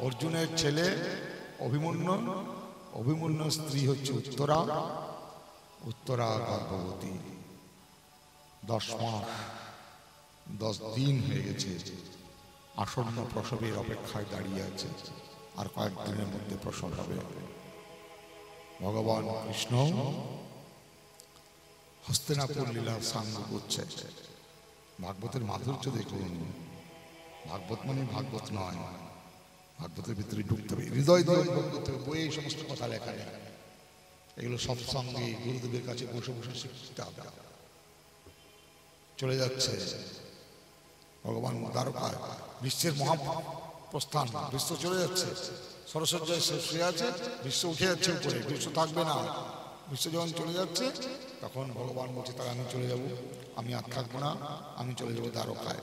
অর্জুনের ছেলে অভিমন্যু, অভিমন্যুর স্ত্রী হচ্ছে উত্তরা, উত্তরা গর্ভবতী, 10 মাস 10 দিন হয়ে গেছে, আসন্ন প্রসবের অপেক্ষায় দাঁড়িয়ে আছে, আর কয়েকদিনের মধ্যে প্রসব হবে। ভগবান কৃষ্ণ হস্তিনাপুর লীলার সাঙ্গ করছে। ভাগবতের মাধুর্য দেখুন। ভাগবত মানে ভাগবত নয়, ভাগবতের ভিতরে ঢুকতে হবে, হৃদয় দিয়ে অনুভব করতে হবে। বইয়ে এই সমস্ত কথা লেখা নেই, এগুলো সব সঙ্গে গুরুদেবের কাছে বসে বসে শিখতে হবে। চলে যাচ্ছে ভগবান দ্বারকায়, বিশ্বের মহাপ্রস্থান, বিশ্ব চলে যাচ্ছে, সরস্বজ্জায় শুয়ে আছে, বিশ্ব উঠে যাচ্ছে উপরে, বিশ্ব থাকবে না। বিশ্ব যখন চলে যাচ্ছে তখন ভগবান বলছে তারা আমি চলে যাব, আমি আর থাকবো না, আমি চলে যাবো দ্বারকায়।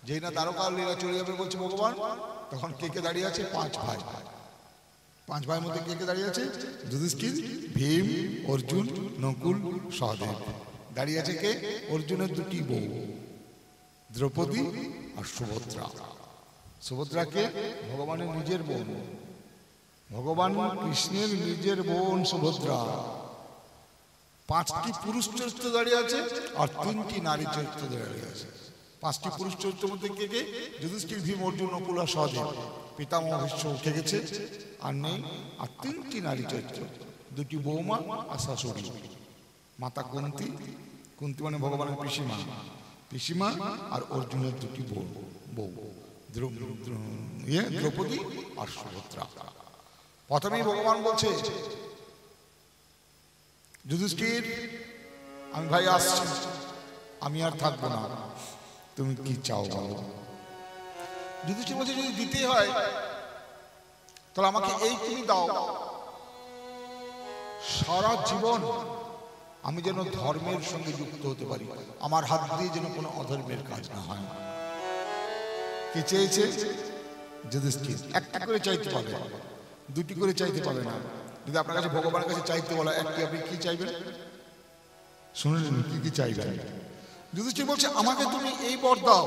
যেই না দ্বারকার লীলা চলে যাবে বলছে ভগবান, তখন কে কে দাঁড়িয়ে আছে? 5 ভাই। 5 ভাইয়ের মধ্যে কে কে দাঁড়িয়ে আছে? যুধিষ্ঠির, ভীম, অর্জুন, নকুল, সহদেব। দাঁড়িয়ে আছে কে? অর্জুনের 2টি বউ, দ্রৌপদী আর সুভদ্রা। সুভদ্রাকে ভগবানের নিজের বোন, ভগবান কৃষ্ণের নিজের বোন সুভদ্রা। 5টি পুরুষ চরিত্র দাঁড়িয়ে আছে আর 3টি নারী চরিত্র দাঁড়িয়ে আছে। 5টি পুরুষ চরিত্রের মধ্যে কে কে? যুধিষ্ঠির, ভীম, অর্জুন, নকুল আর সহদেব। পিতামহ ভীষ্ম উঠে গেছে, আর নেই। আর 3টি নারী চরিত্র, 2টি বৌমা আর শাশুড়ি। মাতা কুন্তি, কুন্তি মানে ভগবানের পিসিমা, পিসিমা আর অর্জুনের 2টি বউ, দ্রৌপদী আর সুভদ্রা। প্রথমেই ভগবান বলছে যুধিষ্ঠির, আমি ভাই আসছি, আমি আর থাকবো না, তুমি কি চাও বলো। যুধিষ্ঠির বলছে যদি দিতে হয় তাহলে আমাকে এই তুমি দাও, সারা জীবন আমি যেন ধর্মের সঙ্গে যুক্ত হতে পারি, আমার হাত দিয়ে যেন কোনো অধর্মের কাজ না হয়। কি চেয়েছে যুধিষ্ঠির? একটা করে চাইতে পাবে, 2টি করে চাইতে পাবে না। যদি আপনার কাছে ভগবানের কাছে চাইতে বলা একটি, আপনি কি চাইবেন? শুনলেন কি কি চাইবেন? যুধিষ্ঠির বলছে আমাকে তুমি এই বর দাও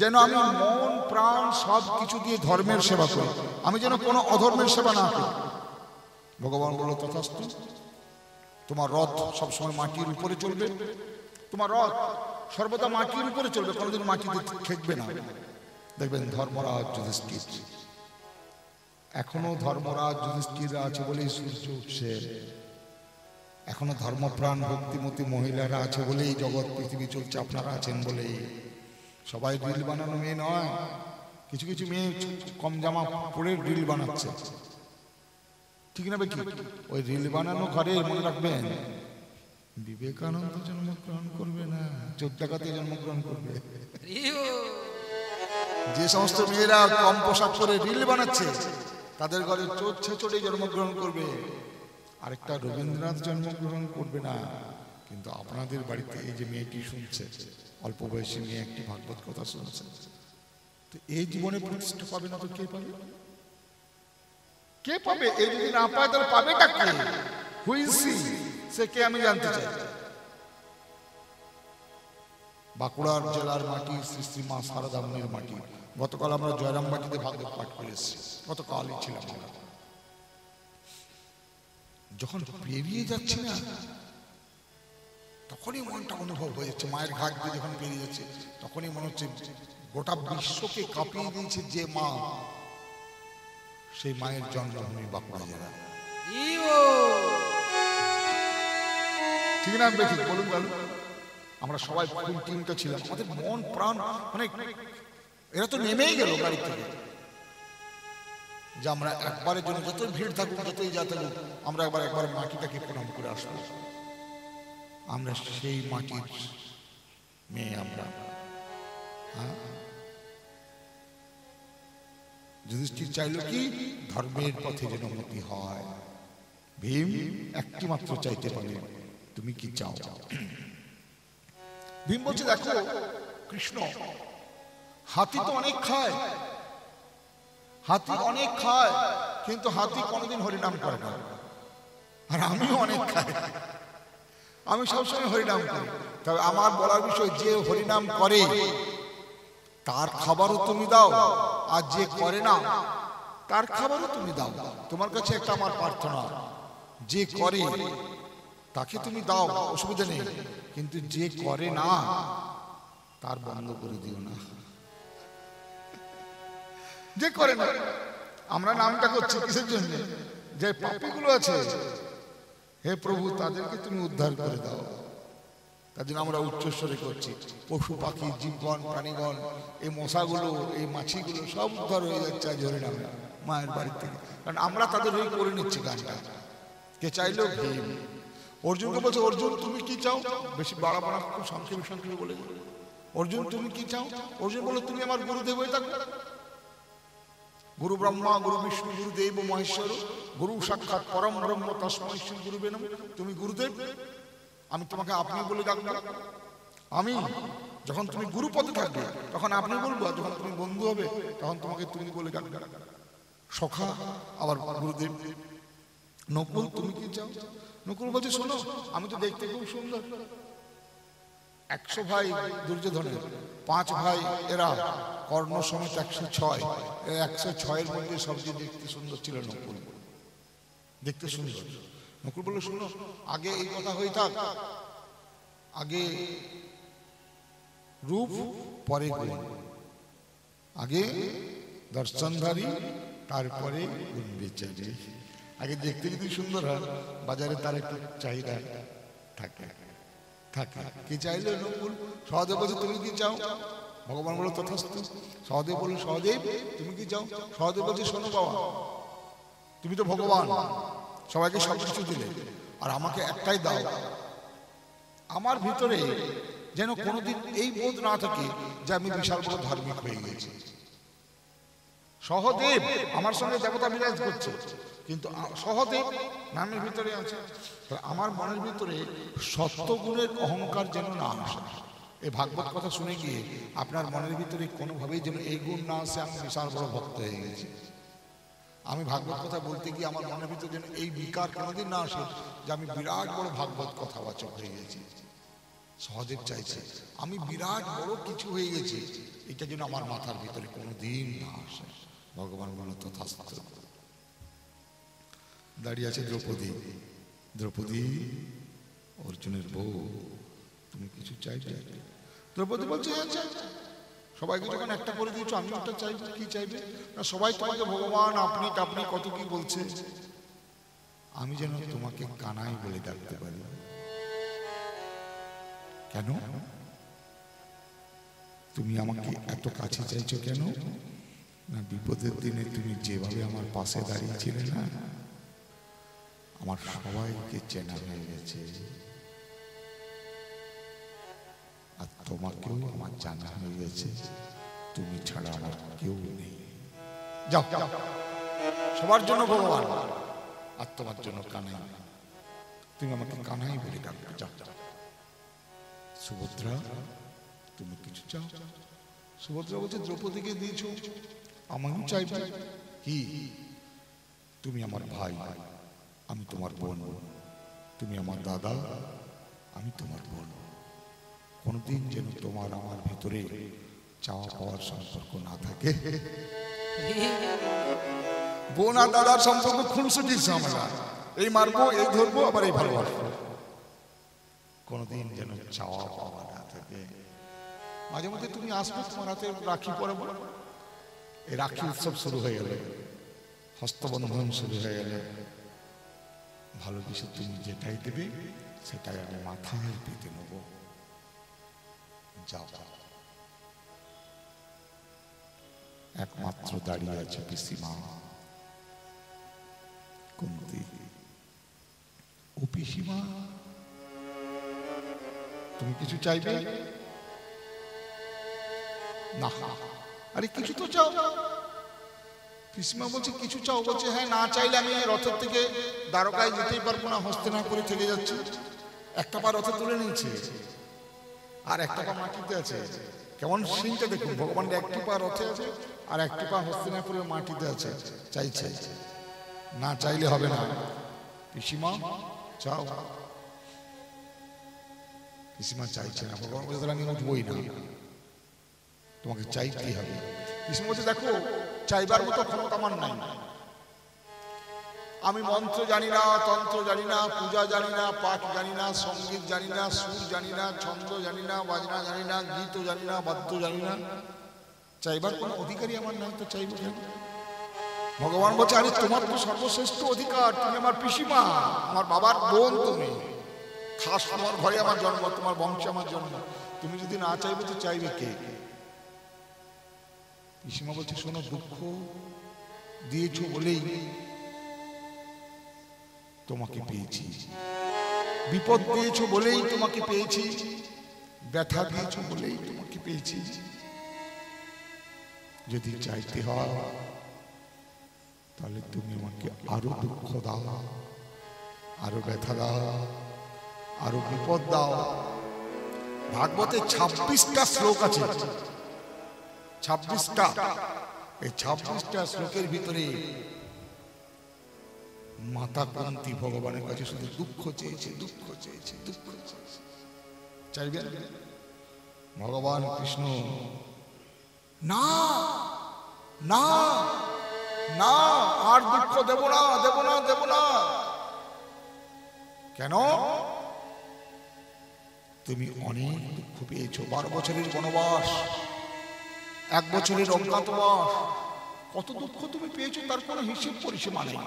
যেন আমি মন প্রাণ সব কিছু দিয়ে ধর্মের সেবা করি, আমি যেন কোনো অধর্মের সেবা না করি। ভগবান বলল তথাস্তু, তোমার রথ সবসময় মাটির উপরে চলবে, তোমার রথ সর্বদা মাটির উপরে চলবে, কোনোদিন মাটিতে ঠেকবে না। দেখবেন ধর্মরাজ যুধিষ্ঠির, এখনো ধর্মরাজ যুধিষ্ঠিররা আছে বলেই সূর্য উঠছে, এখনো ধর্মপ্রাণ ভক্তিমতী মহিলারা আছে বলেই জগৎ পৃথিবী চলছে, আপনারা আছেন বলেই। সবাই রিল বানানো মেয়ে নয়, কিছু কিছু মেয়ে কম জামা পরে রিল বানাচ্ছে, ঠিক না বেকি? ওই রিল বানানো ঘরে মনে রাখবেন বিবেকানন্দ জন্মগ্রহণ করবে না, 14 জন্মগ্রহণ করবে। যে সমস্ত মেয়েরা কম পোশাক পরে রিল বানাচ্ছে তাদের ঘরে চোর ছেচড়ে জন্মগ্রহণ করবে, আরেকটা রবীন্দ্রনাথ জন্মগ্রহণ করবে না। কিন্তু আপনাদের বাড়িতে এই যে মেয়েটি শুনছে, অল্প বয়সী মেয়ে একটি ভাগবত কথা শুনছে, তো এই জীবনে প্রতিষ্ঠা পাবে না তো কে পাবে? কে পাবে? এই যদি না পায় তাহলে পাবেটা কে? হুইসি সে কে আমি জানতে চাই। বাঁকুড়ার জেলার মাটি শ্রী শ্রী মা সারদা মুনির মাটি। গতকাল আমরা জয়রামবাটিতে ভাগবত পাঠ করে এসেছি, গতকালই ছিলাম আমরা। যখন পেরিয়ে যাচ্ছি না তখনই মনটা অনুভব হয়ে যাচ্ছে, মায়ের ঘাট দিয়ে যখন পেরিয়ে যাচ্ছে তখনই মনে হচ্ছে গোটা বিশ্বকে কাঁপিয়ে দিয়েছে যে মা, সেই মায়ের জন্মভূমি বাঁকুড়া জেলা। ঠিক না বেঠিক বলুন বলুন? আমরা সবাই ফুল টিমটা ছিলাম, আমাদের মন প্রাণ মানে এরা তো নেমেই গেল গাড়ি থেকে, যে আমরা একবারের জন্য যতই ভিড় থাকুক যতই যা থাকুক আমরা একবার মাটিটাকে প্রণাম করে আসবো। আমরা সেই মাটির মেয়ে আমরা। যুধিষ্ঠির চাইল কি ধর্মের পথে যেন উন্নতি হয়। ভীম একটি মাত্র চাইতে পারে, তুমি কি চাও? ভীম বলছে দেখো কৃষ্ণ, হাতি তো অনেক খায়, হাতি অনেক খায়, কিন্তু হাতি কোনোদিন হরিনাম করে না, আর আমিও অনেক খাই, আমি সবসময় হরিনাম করি। তবে আমার বলার বিষয় যে হরিনাম করে তার খাবারও তুমি দাও, আর যে করে না তার খাবারও তুমি দাও। তোমার কাছে একটা আমার প্রার্থনা, যে করে তাকে তুমি দাও, অসুবিধা নেই, কিন্তু যে করে না তার বন্ধ করে দিও না। যে করে না, আমরা নামটা করছি কিসের জন্য? যে পাপীগুলো আছে, হে প্রভু তাদেরকে তুমি উদ্ধার করে দাও। তার জন্য আমরা উচ্চস্বরে করছি, পশু পাখি জীবগণ প্রাণীগণ, এই মশাগুলো এই মাছিগুলো সব উদ্ধার হয়ে যাচ্ছে আজ হরি নামে মায়ের বাড়ি থেকে, কারণ আমরা তাদের হয়ে করে নিচ্ছি গানটা। কে চাইলো ভীম অর্জুনকে বলছে, অর্জুন তুমি কি চাও? বেশি বাড়াবো না, খুব সংক্ষেপে সংক্ষেপে বলে, অর্জুন তুমি কি চাও? অর্জুন বলল, তুমি আমার গুরুদেব হয়ে থাকবে। গুরু ব্রহ্মা গুরু বিষ্ণু গুরু দেব মহেশ্বর গুরু সাক্ষাৎ পরম ব্রহ্ম তস্মৈ শ্রী গুরুবে নমঃ। তুমি গুরুদেব, আমি তোমাকে আপনি বলে ডাকবো। আমি যখন তুমি গুরু পদে থাকবে তখন আপনি বলবো, আর যখন তুমি বন্ধু হবে তখন তোমাকে তুমি বলে ডাকবে। সখা আবার গুরুদেব। নকুল তুমি কি চাও? নকুল বলছে, শোনো আমি তো দেখতে খুব সুন্দর, 100 ভাই দুর্যোধনের, 5 ভাই এরা, কর্ণ সমেত 106, 106-এর মধ্যে সবচেয়ে দেখতে সুন্দর ছিল নকুল, দেখতে সুন্দর। নকুল বলল, শোনো আগে এই কথা হয়ে থাক, আগে রূপ পরে গুণ, আগে দর্শনধারী তারপরে গুণ বিচারী। আগে দেখতে যদি সুন্দর হয় বাজারে তার একটু চাহিদা থাকে থাকে। কি চাইলে নকুল? সহদেব বলছে, তুমি কি চাও? ভগবান বলল, তথাস্তু। সহদেব বলল, সহদেব তুমি কি চাও? সহদেব বলছে, শোনো বাবা, তুমি তো ভগবান, সবাইকে সব কিছু দিলে, আর আমাকে একটাই দাও, আমার ভিতরে যেন কোনোদিন এই বোধ না থাকে যে আমি বিশাল বড় ধার্মিক হয়ে গেছি। সহদেব আমার সঙ্গে দেবতা বিরাজ করছে, কিন্তু সহদেব নামের ভিতরে আছে, আমার মনের ভিতরে সত্যগুণের অহংকার যেন না আসে। এই ভাগবত কথা শুনে গিয়ে আপনার মনের ভিতরে কোনোভাবেই যেন এই গুণ না আসে আমি বিশাল বড় ভক্ত হয়ে গেছি। আমি ভাগবত কথা বলতে গিয়ে আমার মনের ভিতরে যেন এই বিকার কোনোদিন না আসে যে আমি বিরাট বড় ভাগবত কথাবাচক হয়ে গেছি। সহদেব চাইছে আমি বিরাট বড় কিছু হয়ে গেছি, এটা যেন আমার মাথার ভিতরে কোনোদিন না আসে। ভগবান বলল, তথাস্তু। দাঁড়িয়ে আছে দ্রৌপদী। দ্রৌপদী অর্জুনের বউ, তুমি কিছু চাইবে? দ্রৌপদী বলছে, হ্যাঁ চাই। সবাইকে যখন একটা করে দিয়েছো আমি একটা চাইবো। কি চাইবে? না সবাই তোমাকে ভগবান আপনি আপনি কত কি বলছে, আমি যেন তোমাকে কানাই বলে ডাকতে পারি। কেন? তুমি আমাকে এত কাছে চাইছো কেন? না বিপদের দিনে তুমি যেভাবে আমার পাশে দাঁড়িয়েছিলে না, আমার সবাইকে চেনা হয়ে গেছে, আর তোমাকেও আমার জানা হয়ে গেছে, তুমি ছাড়া আমার কেউ নেই। যাও সবার জন্য ভগবান আর তোমার জন্য কানাই, তুমি আমাকে কানাই বলে ডাকবে। যাও। সুভদ্রা তুমি কিছু চাও? সুভদ্রা বলছে, দ্রৌপদীকে দিয়েছো, আমিও চাইব। কি? তুমি আমার ভাই, আমি তোমার বোন, তুমি আমার দাদা, আমি তোমার বোন। কোনদিন যেন তোমার আমার ভেতরে চাওয়া পাওয়ার সম্পর্ক না থাকে। বোন আর দাদার সম্পর্ক খুনসুটির ঝামেলা, এই মারবো এই ধরবো আবার এই ভালোবাসবো, কোনদিন যেন চাওয়া পাওয়া না থাকে। মাঝে মধ্যে তুমি আসবে, তোমার হাতে রাখি পরাবো, এই রাখি উৎসব শুরু হয়ে গেলে, হস্তবন্ধন শুরু হয়ে গেলে, ভালোবেসে তুমি যেটাই দেবে সেটাই আমি মাথায় পেতে নেব। যাও। একমাত্র দাঁড়িয়ে আছে পিসিমা কুন্তী। ও পিসিমা তুমি কিছু চাইবে? না। আরে কিছু তো চাও। পিসিমা বলছে, কিছু চাও? বলছে, হ্যাঁ, না চাইলে আমি রথের থেকে দ্বারকায় যেতেই পারবো না, হস্তিনাপুরে থেকে যাচ্ছে। একটা পা রথে তুলে নিয়েছে আর একটা পা মাটিতে আছে। কেমন সিনটা দেখুন, ভগবান একটি পা রথে আছে আর একটি পা হস্তিনাপুরের মাটিতে আছে। চাইছে, না চাইলে হবে না। পিসিমা চাও। পিসিমা চাইছে না। ভগবান বলছে, আমি উঠবই না, তোমাকে চাইতেই হবে। পিসিমা বলছে, দেখো চাইবার মতো ক্ষমতা আমার নাই। আমি মন্ত্র জানি না, তন্ত্র জানি না, পূজা জানি না, পাঠ জানি না, সঙ্গীত জানি না, সুর জানি না, ছন্দ জানি না, বাজনা জানি না, গীত জানি না, বাদ্য জানি না। চাইবার কোনো অধিকারই আমার নাই, তো চাইব কেন? ভগবান বলছে, আরে তোমার তো সর্বশ্রেষ্ঠ অধিকার, তুমি আমার পিসিমা, আমার বাবার বোন, তুমি খাস, তোমার ঘরে আমার জন্ম, তোমার বংশে আমার জন্ম, তুমি যদি না চাইবে তো চাইবে কে? পিসিমা বলছে, শোনো, দুঃখ দিয়েছো বলেই তোমাকে পেয়েছি, বিপদ দিয়েছো বলেই তোমাকে পেয়েছি, ব্যথা দিয়েছো বলেই তোমাকে পেয়েছি। যদি চাইতে হয় তাহলে তুমি আমাকে আরো দুঃখ দাও, আরো ব্যথা দাও, আরো বিপদ দাও। ভাগবতে 26টা শ্লোক আছে, 26টা। এই 26টা শ্লোকের ভিতরে মাতা কুন্তী ভগবানের কাছে শুধু দুঃখ চেয়েছে, দুঃখ চেয়েছে, দুঃখ চেয়েছে। চাইবেন? ভগবান কৃষ্ণ না না না, আর দুঃখ দেব না, দেব না, দেব না। কেন? তুমি অনেক দুঃখ পেয়েছো, 12 বছরের বনবাস, 1 বছরের অজ্ঞাতবাস, কত দুঃখ তুমি পেয়েছো, তার কোনো হিসেব পরিসীমা নেই।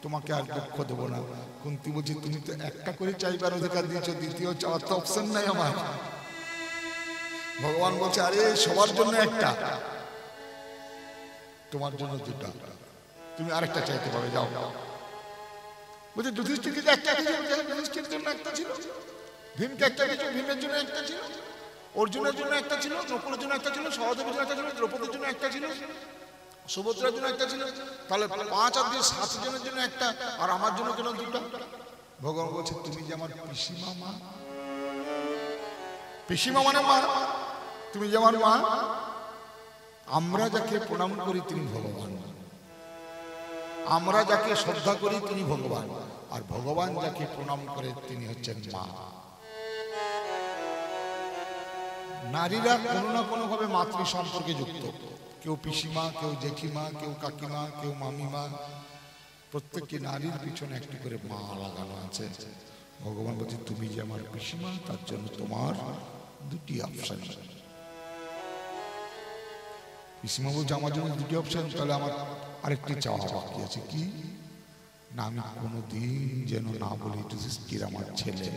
তোমাকে আর দুঃখ দেব না। কুন্তী বলছে, তুমি তো একটা করে চাইবার অধিকার দিয়েছো, দ্বিতীয় চাওয়ার তো অপশন নাই আমার। ভগবান বলছে, আরে সবার জন্য একটা, তোমার জন্য 2টা, তুমি আরেকটা চাইতে পারো, যাও। বলছে, যুধিষ্ঠিরের একটা ছিল, যুধিষ্ঠিরের জন্য একটা ছিল, ভীমকে একটা দিয়েছো, ভীমের জন্য একটা ছিল, অর্জুনের জন্য একটা ছিল, নকুলের জন্য একটা ছিল, সহদেবের জন্য একটা ছিল, দ্রৌপদীর জন্য একটা ছিল, সুভদ্রার জন্য একটা ছিল, তাহলে 5 আর 2 7 জনের জন্য একটা, আর আমার জন্য কেন 2টা? ভগবান বলছে, তুমি যে আমার পিসিমা মা, পিসিমা মানে মা, তুমি যে আমার মা, আমরা যাকে প্রণাম করি তিনি ভগবান, আমরা যাকে শ্রদ্ধা করি তিনি ভগবান, আর ভগবান যাকে প্রণাম করে তিনি হচ্ছেন মা। নারীরা কোনো না কোনো ভাবে মাতৃ সম্পর্কে যুক্ত, কেউ পিসিমা, কেউ জেঠিমা, কেউ কাকিমা, কেউ মামিমা, প্রত্যেকটি নারীর পিছনে একটি করে মা লাগানো আছে। ভগবান বলছে, তুমি যে আমার পিসিমা, তার জন্য তোমার 2টি অপশন। পিসিমা বলছে, আমার জন্য 2টি অপশন, তাহলে আমার আরেকটি চাওয়া বাকি আছে। কি না? আমি কোনোদিন যেন না বলি যুধিষ্ঠির আমার ছেলে,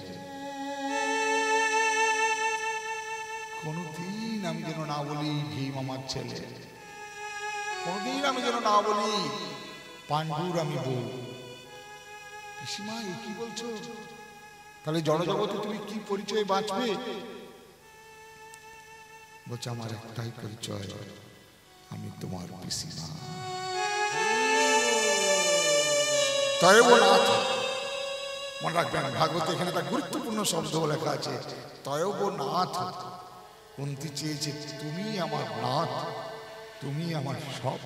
কোনদিন আমি যেন না বলি ভীম আমার ছেলে, কোনদিন আমি যেন না বলি পাণ্ডুর আমি বউ। পিসিমা, এ কি বলছো? তাহলে জড়জগতে তুমি কি পরিচয় বাঁচবে? বলছে, আমার একটাই পরিচয়, আমি তোমার পিসিমা। তয়বনাথ, মনে রাখবেন, ভাগবতে এখানে একটা গুরুত্বপূর্ণ শব্দ লেখা আছে, তয়বনাথ। কুন্তী চেয়েছে, তুমি আমার নাথ, তুমি আমার সব,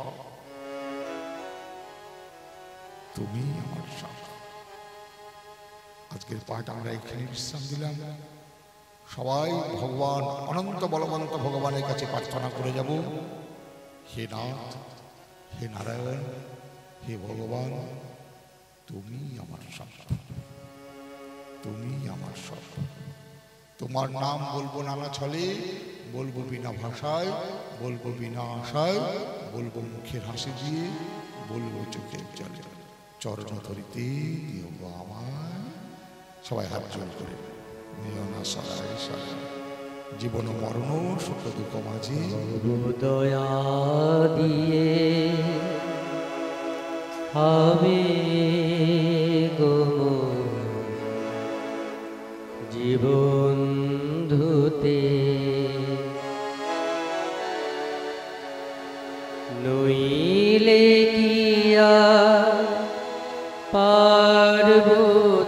তুমি আমার সব। আজকের পাঠ আমরা এখানে বিশ্রাম দিলাম। সবাই ভগবান অনন্ত বলবন্ত ভগবানের কাছে প্রার্থনা করে যাব, হে নাথ, হে নারায়ণ, হে ভগবান, তুমি আমার সব, তুমি আমার সব। তোমার নাম বলবো নানা ছলে, বলবো বিনা ভাষায়, বলবো বিনা আশায়, বলবো মুখের হাসি দিয়ে, বলবো চোখের জলে। চরণ ধরিতে দিও গো আমায়। সবাই হাত জোর করে নিও না সদাই সদা, জীবন মরণ সুখ দুঃখ মাঝে দয়া দিয়ে হবে গো জীবন ধুতে, নইলে কি আর পারব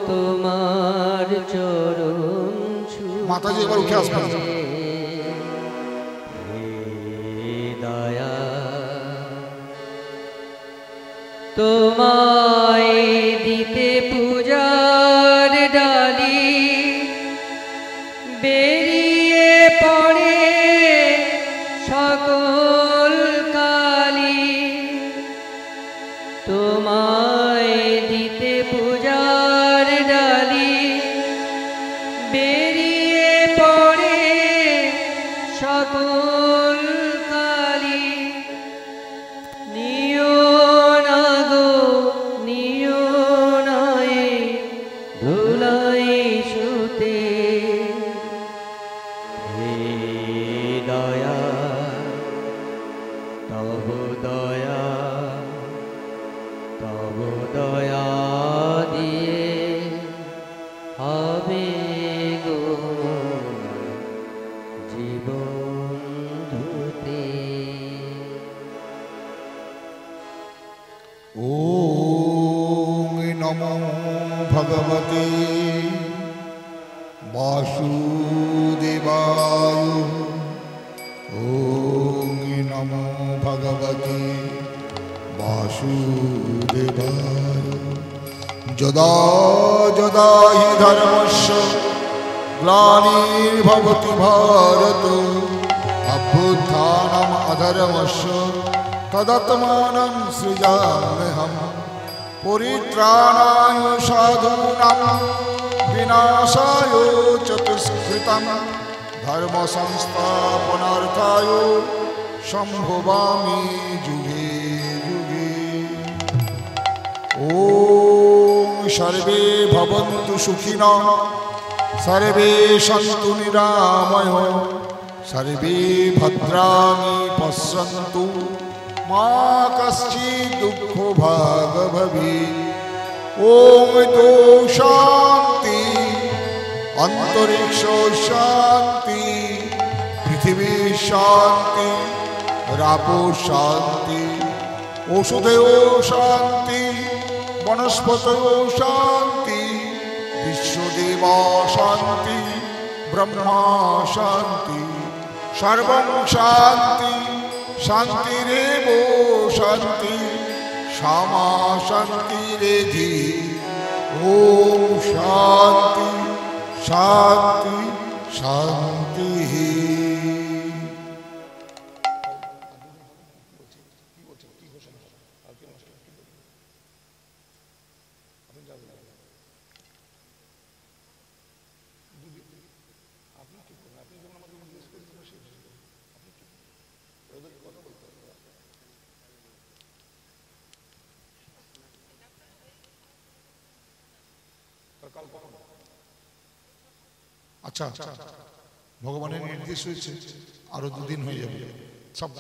তোমার চরণ ছুঁতে। মাতাজি এবার উঠে আসবেন। দয়া তোমায় দিতে পূজার ডালি বেরিয়ে পড়ে সকল কালি। দিতে পূজার ডালি বেরিয়ে পড়ে সকল কালি নিও না গো নিও না এ ধুলাই সুতে হে দয়া তব দয়া তব দয়া দিয়ে হবে গো জীবন ধুতে। ওম নমো ভগবতে বাসুদেবায়। ওম নমো ভগবতে বাসুদেবায়। যদা যদা হি ধর্মস্য গ্লানির্ভবতি ভারত অভ্যুত্থানম অধর্মস্য তদাত্মাनं সৃজাম্যহम् পরিত্রাণায় সাধূনাং বিনাশায় চ দুষ্কৃতং ধর্ম সংস্থাপনার্থায় সম্ভবামি যুগে যুগে। ওম সর্বে ভবন্তু সুখিনঃ সর্বে সন্তু নিরাময়ঃ সর্বে ভদ্রাণি পশ্যন্তু মা কশ্চিৎ দুঃখ ভাগ ভবেৎ। ওম দ্যৌ শান্তি অন্তরিক্ষ শান্তি পৃথিবী শান্তি রাপো শান্তি ওষুধেও শান্তি বনস্পতও শান্তি বিশ্বদেবা শান্তি ব্রহ্মা শান্তি সর্বং শান্তি শান্তিরেব শান্তি সামা শান্তিরেধি। ওম শান্তি শান্তি শান্তি। আচ্ছা ভগবানের নির্দেশ হয়েছে আরো 2 দিন হয়ে যাবে সব